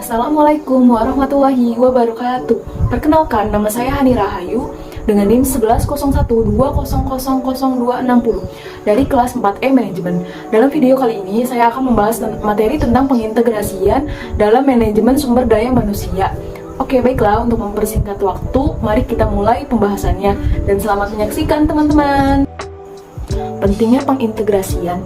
Assalamualaikum warahmatullahi wabarakatuh. Perkenalkan, nama saya Hani Rahayu dengan NIM 110120000260 dari kelas 4E Manajemen. Dalam video kali ini saya akan membahas materi tentang pengintegrasian dalam manajemen sumber daya manusia. Oke, baiklah, untuk mempersingkat waktu, mari kita mulai pembahasannya dan selamat menyaksikan teman-teman. Pentingnya pengintegrasian.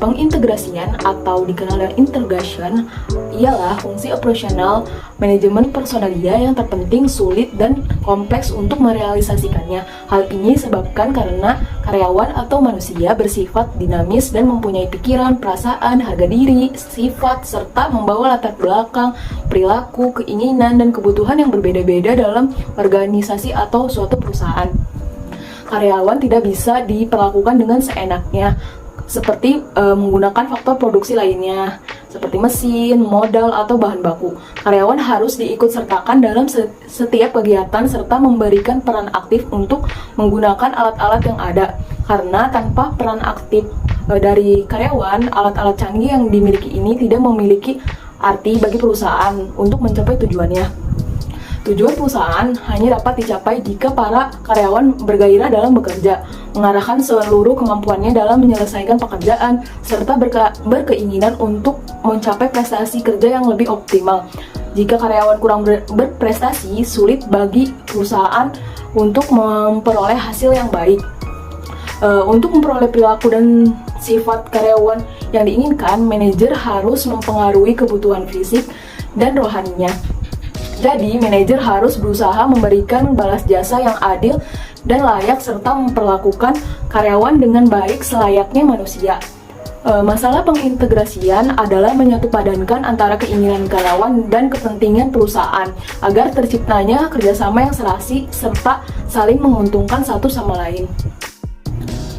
Pengintegrasian atau dikenal dengan integration ialah fungsi operasional manajemen personalia yang terpenting, sulit, dan kompleks untuk merealisasikannya. Hal ini disebabkan karena karyawan atau manusia bersifat dinamis dan mempunyai pikiran, perasaan, harga diri, sifat, serta membawa latar belakang, perilaku, keinginan, dan kebutuhan yang berbeda-beda dalam organisasi atau suatu perusahaan. Karyawan tidak bisa diperlakukan dengan seenaknya, seperti menggunakan faktor produksi lainnya, seperti mesin, modal, atau bahan baku. Karyawan harus diikut-sertakan dalam setiap kegiatan serta memberikan peran aktif untuk menggunakan alat-alat yang ada. Karena tanpa peran aktif dari karyawan, alat-alat canggih yang dimiliki ini tidak memiliki arti bagi perusahaan untuk mencapai tujuannya. Tujuan perusahaan hanya dapat dicapai jika para karyawan bergairah dalam bekerja, mengarahkan seluruh kemampuannya dalam menyelesaikan pekerjaan, serta berkeinginan untuk mencapai prestasi kerja yang lebih optimal. Jika karyawan kurang berprestasi, sulit bagi perusahaan untuk memperoleh hasil yang baik. Untuk memperoleh perilaku dan sifat karyawan yang diinginkan, manajer harus mempengaruhi kebutuhan fisik dan rohaninya. Jadi, manajer harus berusaha memberikan balas jasa yang adil dan layak serta memperlakukan karyawan dengan baik selayaknya manusia. Masalah pengintegrasian adalah menyatupadankan antara keinginan karyawan dan kepentingan perusahaan agar terciptanya kerjasama yang serasi serta saling menguntungkan satu sama lain.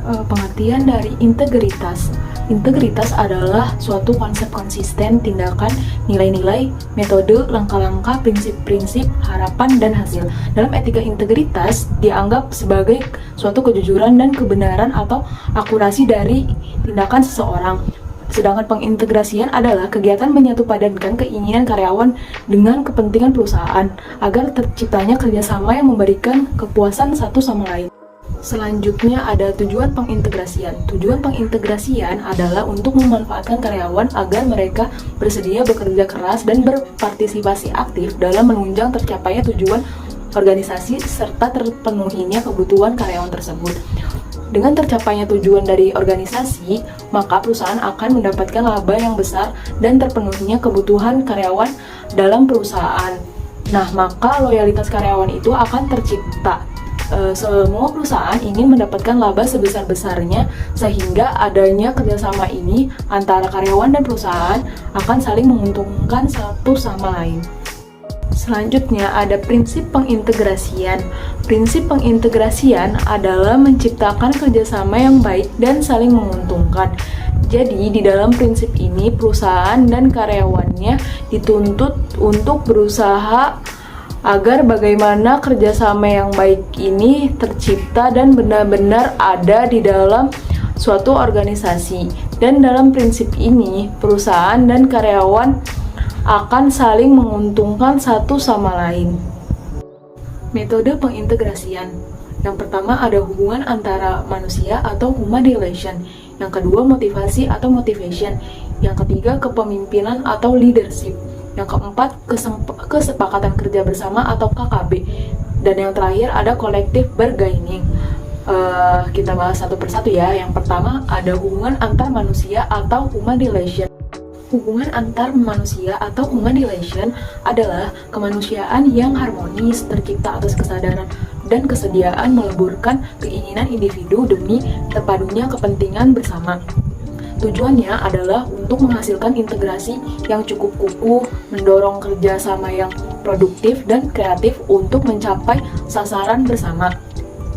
Pengertian dari integritas. Integritas adalah suatu konsep konsisten, tindakan, nilai-nilai, metode, langkah-langkah, prinsip-prinsip, harapan, dan hasil. Dalam etika, integritas dianggap sebagai suatu kejujuran dan kebenaran atau akurasi dari tindakan seseorang. Sedangkan pengintegrasian adalah kegiatan menyatupadankan keinginan karyawan dengan kepentingan perusahaan agar terciptanya kerjasama yang memberikan kepuasan satu sama lain. Selanjutnya ada tujuan pengintegrasian. Tujuan pengintegrasian adalah untuk memanfaatkan karyawan agar mereka bersedia bekerja keras dan berpartisipasi aktif dalam menunjang tercapainya tujuan organisasi serta terpenuhinya kebutuhan karyawan tersebut. Dengan tercapainya tujuan dari organisasi, maka perusahaan akan mendapatkan laba yang besar dan terpenuhinya kebutuhan karyawan dalam perusahaan. Nah, maka loyalitas karyawan itu akan tercipta. Semua perusahaan ingin mendapatkan laba sebesar-besarnya, sehingga adanya kerjasama ini antara karyawan dan perusahaan akan saling menguntungkan satu sama lain. Selanjutnya ada prinsip pengintegrasian. Prinsip pengintegrasian adalah menciptakan kerjasama yang baik dan saling menguntungkan. Jadi di dalam prinsip ini perusahaan dan karyawannya dituntut untuk berusaha agar bagaimana kerjasama yang baik ini tercipta dan benar-benar ada di dalam suatu organisasi. Dan dalam prinsip ini, perusahaan dan karyawan akan saling menguntungkan satu sama lain. Metode pengintegrasian. Yang pertama ada hubungan antara manusia atau human relation. Yang kedua motivasi atau motivation. Yang ketiga kepemimpinan atau leadership. Yang keempat, kesepakatan kerja bersama atau KKB. Dan yang terakhir ada collective bargaining. Kita bahas satu persatu ya. Yang pertama ada hubungan antar manusia atau human relation. Hubungan antar manusia atau human relation adalah kemanusiaan yang harmonis, tercipta atas kesadaran dan kesediaan meleburkan keinginan individu demi terpadunya kepentingan bersama. Tujuannya adalah untuk menghasilkan integrasi yang cukup kukuh, mendorong kerjasama yang produktif dan kreatif untuk mencapai sasaran bersama.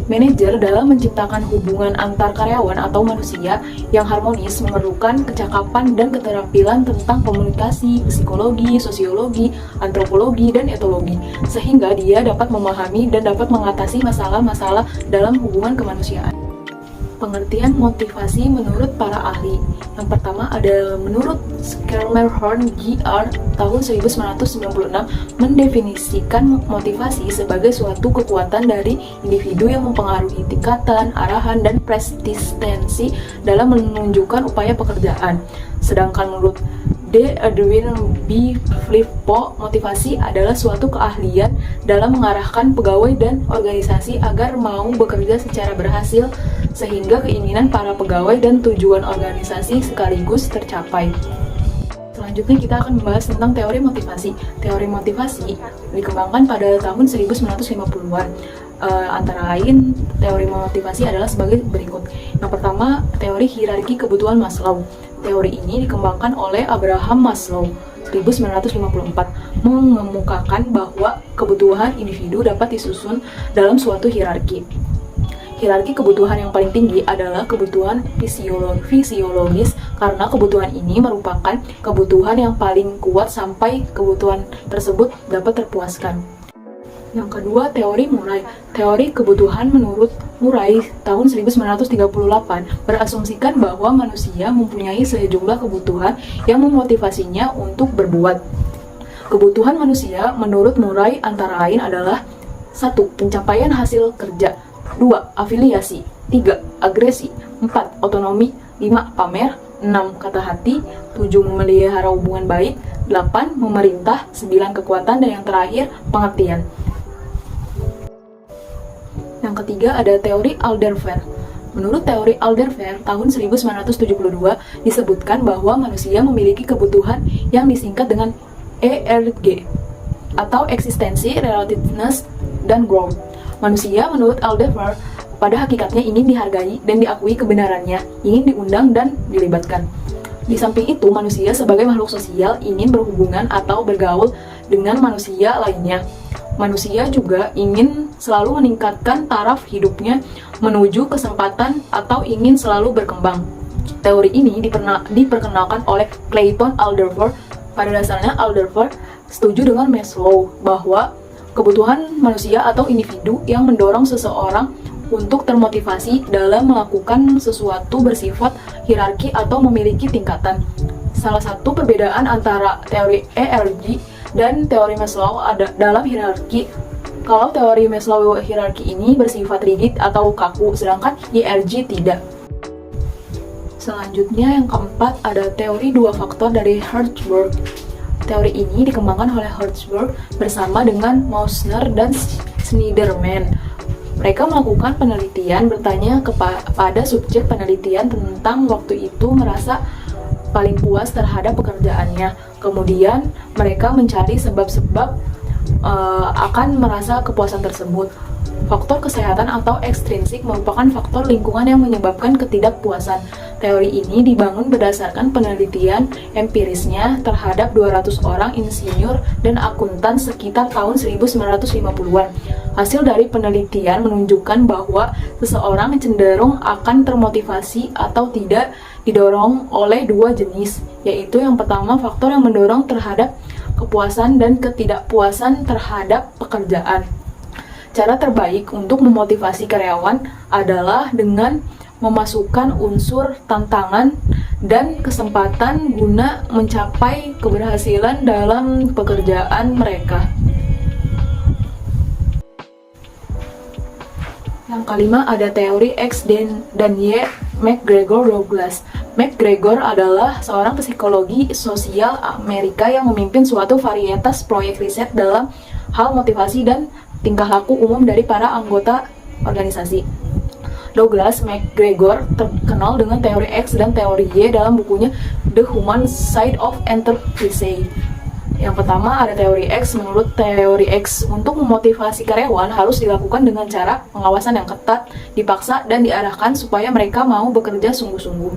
Manajer dalam menciptakan hubungan antar karyawan atau manusia yang harmonis memerlukan kecakapan dan keterampilan tentang komunikasi, psikologi, sosiologi, antropologi, dan etologi, sehingga dia dapat memahami dan dapat mengatasi masalah-masalah dalam hubungan kemanusiaan. pengertian motivasi menurut para ahli. Yang pertama ada menurut Schermerhorn Jr. tahun 1996 mendefinisikan motivasi sebagai suatu kekuatan dari individu yang mempengaruhi tingkatan, arahan, dan persistensi dalam menunjukkan upaya pekerjaan. Sedangkan menurut D. Edwin B. Flippo, motivasi adalah suatu keahlian dalam mengarahkan pegawai dan organisasi agar mau bekerja secara berhasil sehingga keinginan para pegawai dan tujuan organisasi sekaligus tercapai. Selanjutnya kita akan membahas tentang teori motivasi. Teori motivasi dikembangkan pada tahun 1950-an. Antara lain, teori motivasi adalah sebagai berikut. Yang pertama, teori hierarki kebutuhan Maslow. Teori ini dikembangkan oleh Abraham Maslow 1954, mengemukakan bahwa kebutuhan individu dapat disusun dalam suatu hierarki. Hierarki kebutuhan yang paling tinggi adalah kebutuhan fisiologis karena kebutuhan ini merupakan kebutuhan yang paling kuat sampai kebutuhan tersebut dapat terpuaskan. Yang kedua, teori Murray. Teori kebutuhan menurut Murray tahun 1938 berasumsikan bahwa manusia mempunyai sejumlah kebutuhan yang memotivasinya untuk berbuat. Kebutuhan manusia menurut Murray antara lain adalah 1. Pencapaian hasil kerja, 2. Afiliasi, 3. Agresi, 4. Otonomi, 5. Pamer, 6. Kata hati, 7. Memelihara hubungan baik, 8. Memerintah, 9. Kekuatan, dan yang terakhir pengertian. Yang ketiga ada teori Alderfer. Menurut teori Alderfer tahun 1972 disebutkan bahwa manusia memiliki kebutuhan yang disingkat dengan ERG atau eksistensi, relativeness, dan growth. Manusia menurut Alderfer pada hakikatnya ingin dihargai dan diakui kebenarannya, ingin diundang dan dilibatkan. Di samping itu, manusia sebagai makhluk sosial ingin berhubungan atau bergaul dengan manusia lainnya. Manusia juga ingin selalu meningkatkan taraf hidupnya menuju kesempatan atau ingin selalu berkembang. Teori ini diperkenalkan oleh Clayton Alderfer. Pada dasarnya Alderfer setuju dengan Maslow bahwa kebutuhan manusia atau individu yang mendorong seseorang untuk termotivasi dalam melakukan sesuatu bersifat hierarki atau memiliki tingkatan. Salah satu perbedaan antara teori ERG dan teori Maslow ada dalam hierarki. Kalau teori Maslow hierarki ini bersifat rigid atau kaku, sedangkan ERG tidak. Selanjutnya yang keempat ada teori dua faktor dari Hertzberg. Teori ini dikembangkan oleh Hertzberg bersama dengan Mausner dan Snyderman. Mereka melakukan penelitian bertanya kepada subjek penelitian tentang waktu itu merasa paling puas terhadap pekerjaannya. Kemudian mereka mencari sebab-sebab akan merasa kepuasan tersebut. Faktor kesehatan atau ekstrinsik merupakan faktor lingkungan yang menyebabkan ketidakpuasan. Teori ini dibangun berdasarkan penelitian empirisnya terhadap 200 orang insinyur dan akuntan sekitar tahun 1950-an. Hasil dari penelitian menunjukkan bahwa seseorang cenderung akan termotivasi atau tidak didorong oleh dua jenis, yaitu yang pertama faktor yang mendorong terhadap kepuasan dan ketidakpuasan terhadap pekerjaan. Cara terbaik untuk memotivasi karyawan adalah dengan memasukkan unsur tantangan dan kesempatan guna mencapai keberhasilan dalam pekerjaan mereka. Yang kelima ada teori X dan Y McGregor Douglas. McGregor adalah seorang psikologi sosial Amerika yang memimpin suatu varietas proyek riset dalam hal motivasi dan tingkah laku umum dari para anggota organisasi. Douglas McGregor terkenal dengan teori X dan teori Y dalam bukunya The Human Side of Enterprise. Yang pertama ada teori X. Menurut teori X, untuk memotivasi karyawan harus dilakukan dengan cara pengawasan yang ketat, dipaksa, dan diarahkan supaya mereka mau bekerja sungguh-sungguh.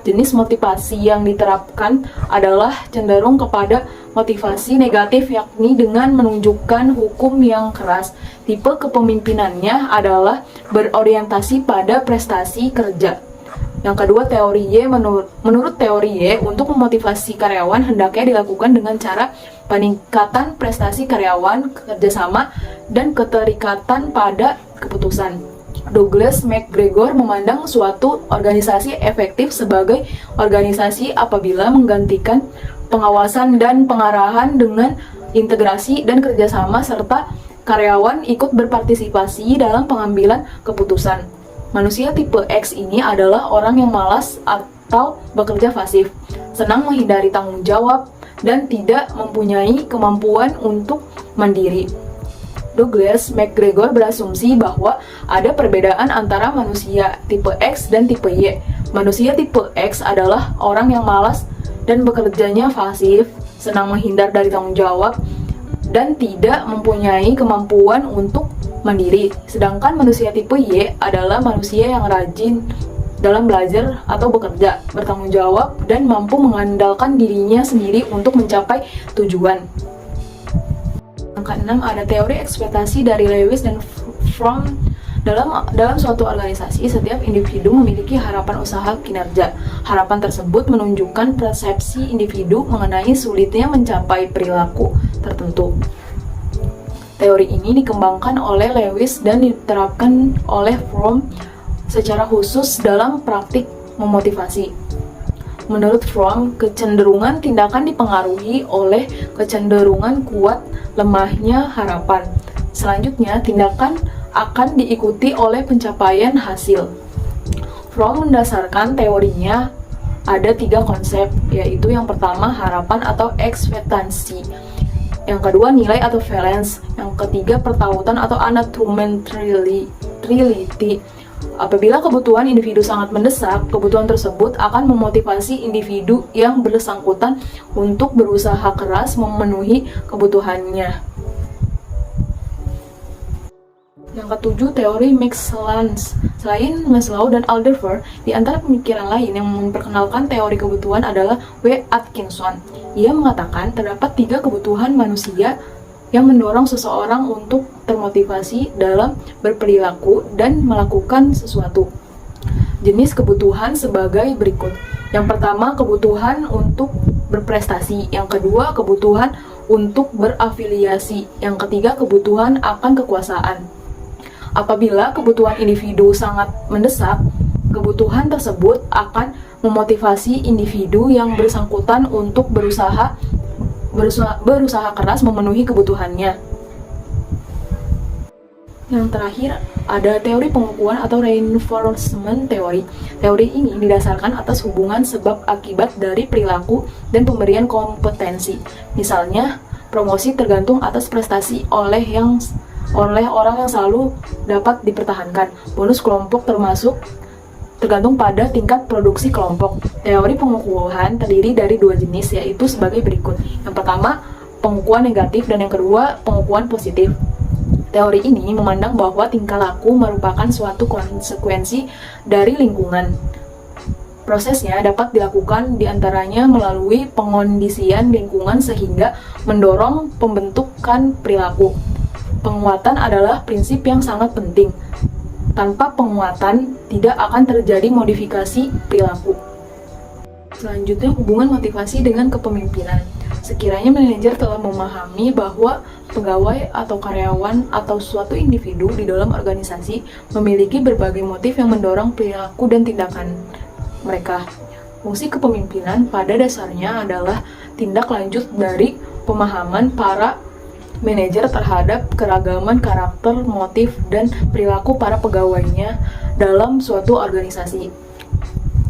Jenis motivasi yang diterapkan adalah cenderung kepada motivasi negatif, yakni dengan menunjukkan hukum yang keras. Tipe kepemimpinannya adalah berorientasi pada prestasi kerja. Yang kedua, teori Y. Menurut teori Y, untuk memotivasi karyawan hendaknya dilakukan dengan cara peningkatan prestasi karyawan, kerjasama, dan keterikatan pada keputusan. Douglas McGregor memandang suatu organisasi efektif sebagai organisasi apabila menggantikan pengawasan dan pengarahan dengan integrasi dan kerjasama serta karyawan ikut berpartisipasi dalam pengambilan keputusan. Manusia tipe X ini adalah orang yang malas atau bekerja pasif, senang menghindari tanggung jawab, dan tidak mempunyai kemampuan untuk mandiri. Douglas McGregor berasumsi bahwa ada perbedaan antara manusia tipe X dan tipe Y. Manusia tipe X adalah orang yang malas dan bekerjanya pasif, senang menghindar dari tanggung jawab, dan tidak mempunyai kemampuan untuk mandiri. Sedangkan manusia tipe Y adalah manusia yang rajin dalam belajar atau bekerja, bertanggung jawab, dan mampu mengandalkan dirinya sendiri untuk mencapai tujuan. Yang keenam, ada teori ekspektasi dari Lewis dan Fromm. Dalam suatu organisasi, setiap individu memiliki harapan usaha kinerja. Harapan tersebut menunjukkan persepsi individu mengenai sulitnya mencapai perilaku tertentu. Teori ini dikembangkan oleh Lewis dan diterapkan oleh Fromm secara khusus dalam praktik memotivasi. Menurut Fromm, kecenderungan tindakan dipengaruhi oleh kecenderungan kuat lemahnya harapan. Selanjutnya, tindakan akan diikuti oleh pencapaian hasil. Fromm mendasarkan teorinya ada 3 konsep, yaitu yang pertama harapan atau ekspektasi, yang kedua nilai atau valence, yang ketiga pertautan atau unauthority. Apabila kebutuhan individu sangat mendesak, kebutuhan tersebut akan memotivasi individu yang bersangkutan untuk berusaha keras memenuhi kebutuhannya. Yang ketujuh, teori Maslow. Selain Maslow dan Alder, di antara pemikiran lain yang memperkenalkan teori kebutuhan adalah W. Atkinson. Ia mengatakan terdapat 3 kebutuhan manusia yang mendorong seseorang untuk termotivasi dalam berperilaku dan melakukan sesuatu. Jenis kebutuhan sebagai berikut. Yang pertama, kebutuhan untuk berprestasi. Yang kedua, kebutuhan untuk berafiliasi. Yang ketiga, kebutuhan akan kekuasaan. Apabila kebutuhan individu sangat mendesak, kebutuhan tersebut akan memotivasi individu yang bersangkutan untuk berusaha keras memenuhi kebutuhannya. Yang terakhir, ada teori pengukuhan atau reinforcement theory. Teori ini didasarkan atas hubungan sebab akibat dari perilaku dan pemberian kompetensi. Misalnya, promosi tergantung atas prestasi oleh orang yang selalu dapat dipertahankan. Bonus kelompok tergantung pada tingkat produksi kelompok. Teori pengukuhan terdiri dari 2 jenis, yaitu sebagai berikut. Yang pertama, pengukuhan negatif, dan yang kedua, pengukuhan positif. Teori ini memandang bahwa tingkah laku merupakan suatu konsekuensi dari lingkungan. Prosesnya dapat dilakukan diantaranya melalui pengondisian lingkungan sehingga mendorong pembentukan perilaku. Penguatan adalah prinsip yang sangat penting. Tanpa penguatan, tidak akan terjadi modifikasi perilaku. Selanjutnya, hubungan motivasi dengan kepemimpinan. Sekiranya manajer telah memahami bahwa pegawai atau karyawan atau suatu individu di dalam organisasi memiliki berbagai motif yang mendorong perilaku dan tindakan mereka. Fungsi kepemimpinan pada dasarnya adalah tindak lanjut dari pemahaman para manajer terhadap keragaman karakter, motif, dan perilaku para pegawainya dalam suatu organisasi.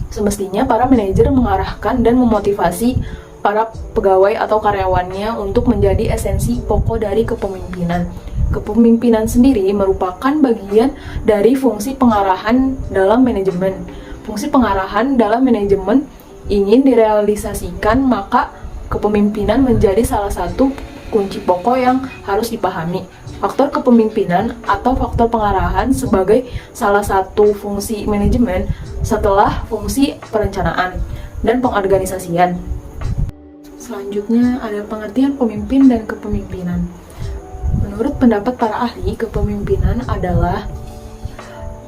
Semestinya para manajer mengarahkan dan memotivasi para pegawai atau karyawannya untuk menjadi esensi pokok dari kepemimpinan. Kepemimpinan sendiri merupakan bagian dari fungsi pengarahan dalam manajemen. Fungsi pengarahan dalam manajemen ingin direalisasikan, maka kepemimpinan menjadi salah satu kunci pokok yang harus dipahami. Faktor kepemimpinan atau faktor pengarahan sebagai salah satu fungsi manajemen setelah fungsi perencanaan dan pengorganisasian. Selanjutnya ada pengertian pemimpin dan kepemimpinan. Menurut pendapat para ahli, kepemimpinan adalah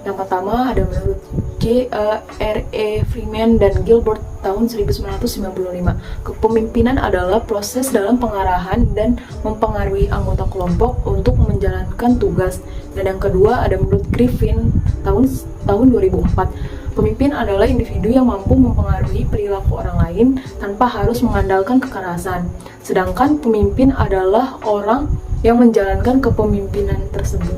Yang pertama ada menurut J.R.E. Freeman dan Gilbert tahun 1995. Kepemimpinan adalah proses dalam pengarahan dan mempengaruhi anggota kelompok untuk menjalankan tugas. Dan yang kedua ada menurut Griffin tahun 2004. Pemimpin adalah individu yang mampu mempengaruhi perilaku orang lain tanpa harus mengandalkan kekerasan. Sedangkan pemimpin adalah orang yang menjalankan kepemimpinan tersebut.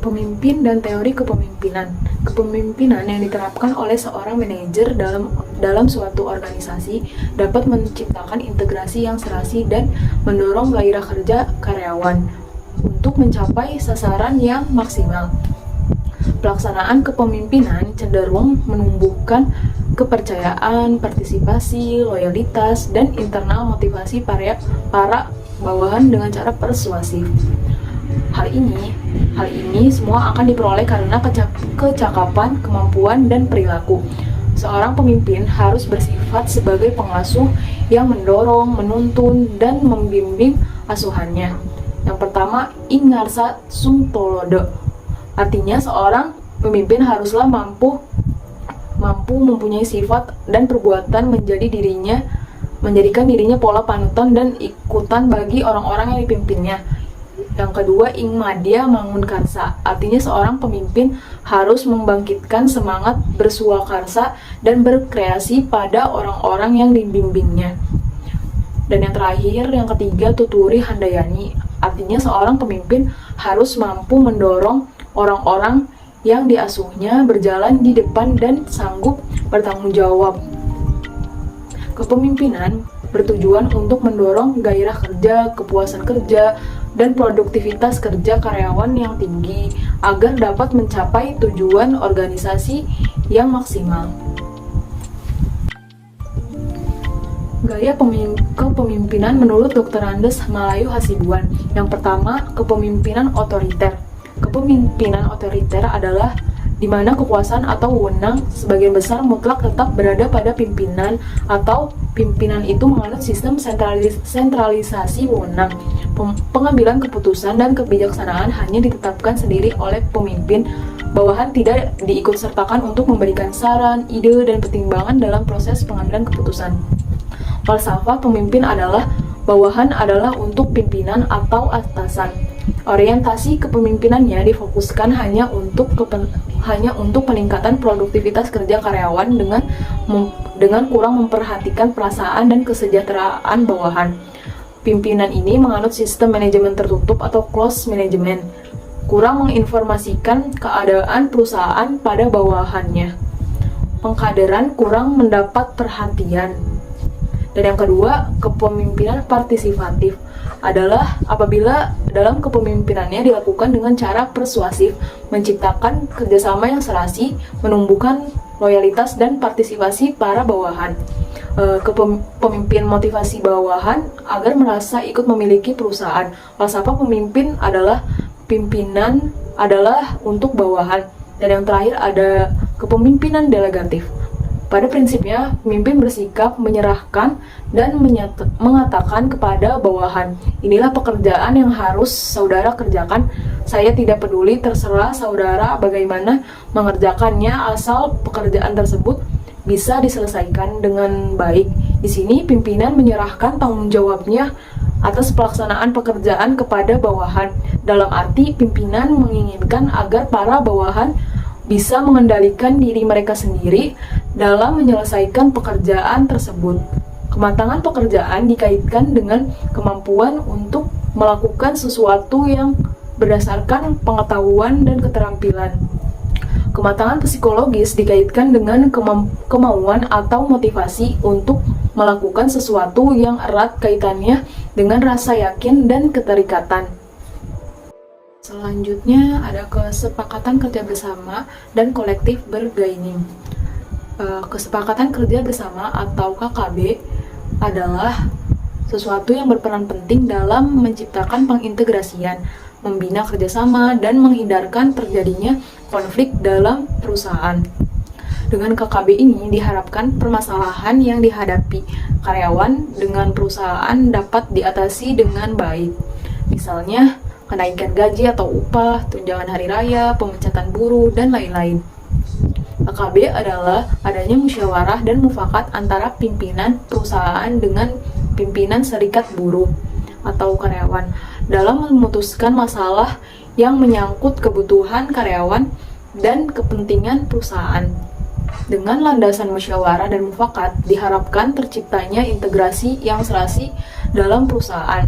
Pemimpin dan teori kepemimpinan. Kepemimpinan yang diterapkan oleh seorang manajer dalam suatu organisasi dapat menciptakan integrasi yang serasi dan mendorong gairah kerja karyawan untuk mencapai sasaran yang maksimal. Pelaksanaan kepemimpinan cenderung menumbuhkan kepercayaan, partisipasi, loyalitas, dan internal motivasi para bawahan dengan cara persuasif. Hal ini semua akan diperoleh karena kecakapan, kemampuan, dan perilaku. Seorang pemimpin harus bersifat sebagai pengasuh yang mendorong, menuntun, dan membimbing asuhannya. Yang pertama, ing ngarsa sung tolodo. Artinya seorang pemimpin haruslah mampu mempunyai sifat dan perbuatan menjadikan dirinya pola panutan dan ikutan bagi orang-orang yang dipimpinnya. Yang kedua, ing madya mangun karsa. Artinya seorang pemimpin harus membangkitkan semangat bersuakarsa dan berkreasi pada orang-orang yang dibimbingnya. Dan yang terakhir, yang ketiga, tuturi handayani. Artinya seorang pemimpin harus mampu mendorong orang-orang yang diasuhnya berjalan di depan dan sanggup bertanggung jawab. Kepemimpinan bertujuan untuk mendorong gairah kerja, kepuasan kerja, dan produktivitas kerja karyawan yang tinggi agar dapat mencapai tujuan organisasi yang maksimal. Gaya kepemimpinan menurut Dr. Andes Malayu Hasibuan. Yang pertama, kepemimpinan otoriter. Kepemimpinan otoriter adalah di mana kekuasaan atau wewenang sebagian besar mutlak tetap berada pada pimpinan atau pimpinan itu menganut sistem sentralisasi wewenang. Pengambilan keputusan dan kebijaksanaan hanya ditetapkan sendiri oleh pemimpin. Bawahan tidak diikutsertakan untuk memberikan saran, ide, dan pertimbangan dalam proses pengambilan keputusan. Falsafah pemimpin adalah bawahan adalah untuk pimpinan atau atasan. Orientasi kepemimpinannya difokuskan hanya untuk peningkatan produktivitas kerja karyawan dengan kurang memperhatikan perasaan dan kesejahteraan bawahan. Pimpinan ini menganut sistem manajemen tertutup atau closed management, kurang menginformasikan keadaan perusahaan pada bawahannya. Pengkaderan kurang mendapat perhatian. Dan yang kedua, kepemimpinan partisipatif adalah apabila dalam kepemimpinannya dilakukan dengan cara persuasif, menciptakan kerjasama yang serasi, menumbuhkan loyalitas dan partisipasi para bawahan. Pemimpin motivasi bawahan agar merasa ikut memiliki perusahaan. Falsafah pemimpin adalah pimpinan adalah untuk bawahan. Dan yang terakhir ada kepemimpinan delegatif. Pada prinsipnya, pemimpin bersikap menyerahkan dan mengatakan kepada bawahan, inilah pekerjaan yang harus saudara kerjakan. Saya tidak peduli, terserah saudara bagaimana mengerjakannya asal pekerjaan tersebut bisa diselesaikan dengan baik. Di sini pimpinan menyerahkan tanggung jawabnya atas pelaksanaan pekerjaan kepada bawahan. Dalam arti pimpinan menginginkan agar para bawahan bisa mengendalikan diri mereka sendiri dalam menyelesaikan pekerjaan tersebut. Kematangan pekerjaan dikaitkan dengan kemampuan untuk melakukan sesuatu yang berdasarkan pengetahuan dan keterampilan. Kematangan psikologis dikaitkan dengan kemauan atau motivasi untuk melakukan sesuatu yang erat kaitannya dengan rasa yakin dan keterikatan. Selanjutnya ada kesepakatan kerja bersama dan kolektif bargaining. Kesepakatan kerja bersama atau KKB adalah sesuatu yang berperan penting dalam menciptakan pengintegrasian, membina kerjasama, dan menghindarkan terjadinya konflik dalam perusahaan. Dengan KKB ini diharapkan permasalahan yang dihadapi karyawan dengan perusahaan dapat diatasi dengan baik. Misalnya, kenaikan gaji atau upah, tunjangan hari raya, pemecatan buruh, dan lain-lain. KKB adalah adanya musyawarah dan mufakat antara pimpinan perusahaan dengan pimpinan serikat buruh atau karyawan dalam memutuskan masalah yang menyangkut kebutuhan karyawan dan kepentingan perusahaan. Dengan landasan musyawarah dan mufakat, diharapkan terciptanya integrasi yang serasi dalam perusahaan.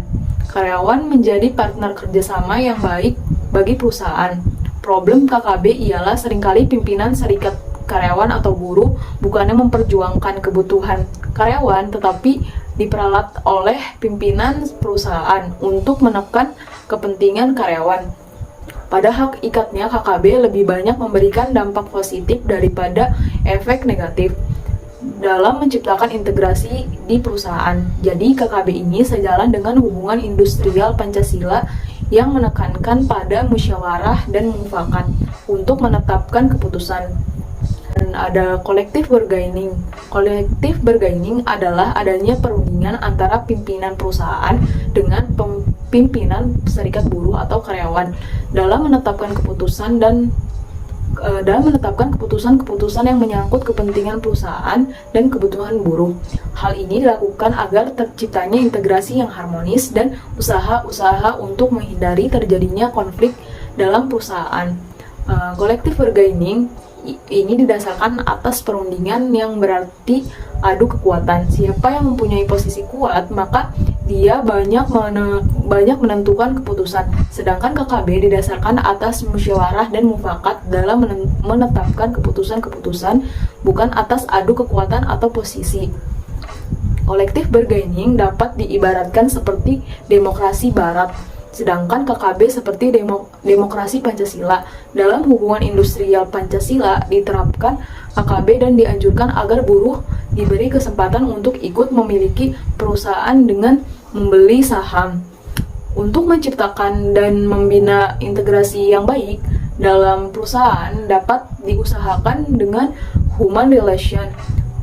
Karyawan menjadi partner kerjasama yang baik bagi perusahaan. Problem KKB ialah seringkali pimpinan serikat karyawan atau buruh bukannya memperjuangkan kebutuhan karyawan, tetapi diperalat oleh pimpinan perusahaan untuk menekan kepentingan karyawan. Pada hakikatnya, KKB lebih banyak memberikan dampak positif daripada efek negatif dalam menciptakan integrasi di perusahaan. Jadi, KKB ini sejalan dengan hubungan industrial Pancasila yang menekankan pada musyawarah dan mufakat untuk menetapkan keputusan. Dan ada collective bargaining. Collective bargaining adalah adanya perundingan antara pimpinan perusahaan dengan pimpinan serikat buruh atau karyawan dalam menetapkan keputusan keputusan yang menyangkut kepentingan perusahaan dan kebutuhan buruh. Hal ini dilakukan agar terciptanya integrasi yang harmonis dan usaha-usaha untuk menghindari terjadinya konflik dalam perusahaan. Collective bargaining ini didasarkan atas perundingan yang berarti adu kekuatan. Siapa yang mempunyai posisi kuat, maka dia banyak menentukan keputusan. Sedangkan KKB didasarkan atas musyawarah dan mufakat dalam menetapkan keputusan-keputusan, bukan atas adu kekuatan atau posisi. Collective bargaining dapat diibaratkan seperti demokrasi barat, sedangkan KKB seperti demokrasi Pancasila. Dalam hubungan industrial Pancasila diterapkan KKB dan dianjurkan agar buruh diberi kesempatan untuk ikut memiliki perusahaan dengan membeli saham. Untuk menciptakan dan membina integrasi yang baik dalam perusahaan dapat diusahakan dengan human relation,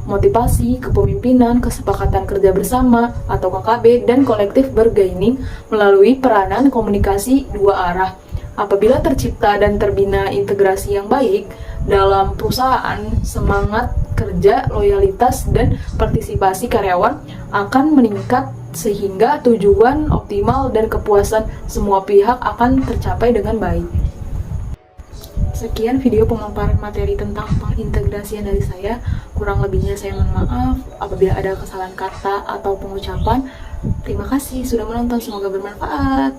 motivasi, kepemimpinan, kesepakatan kerja bersama atau KKB, dan collective bargaining melalui peranan komunikasi dua arah. Apabila tercipta dan terbina integrasi yang baik dalam perusahaan, semangat kerja, loyalitas, dan partisipasi karyawan akan meningkat sehingga tujuan optimal dan kepuasan semua pihak akan tercapai dengan baik. Sekian video pemaparan materi tentang pengintegrasian dari saya. Kurang lebihnya saya mohon maaf apabila ada kesalahan kata atau pengucapan. Terima kasih sudah menonton, semoga bermanfaat.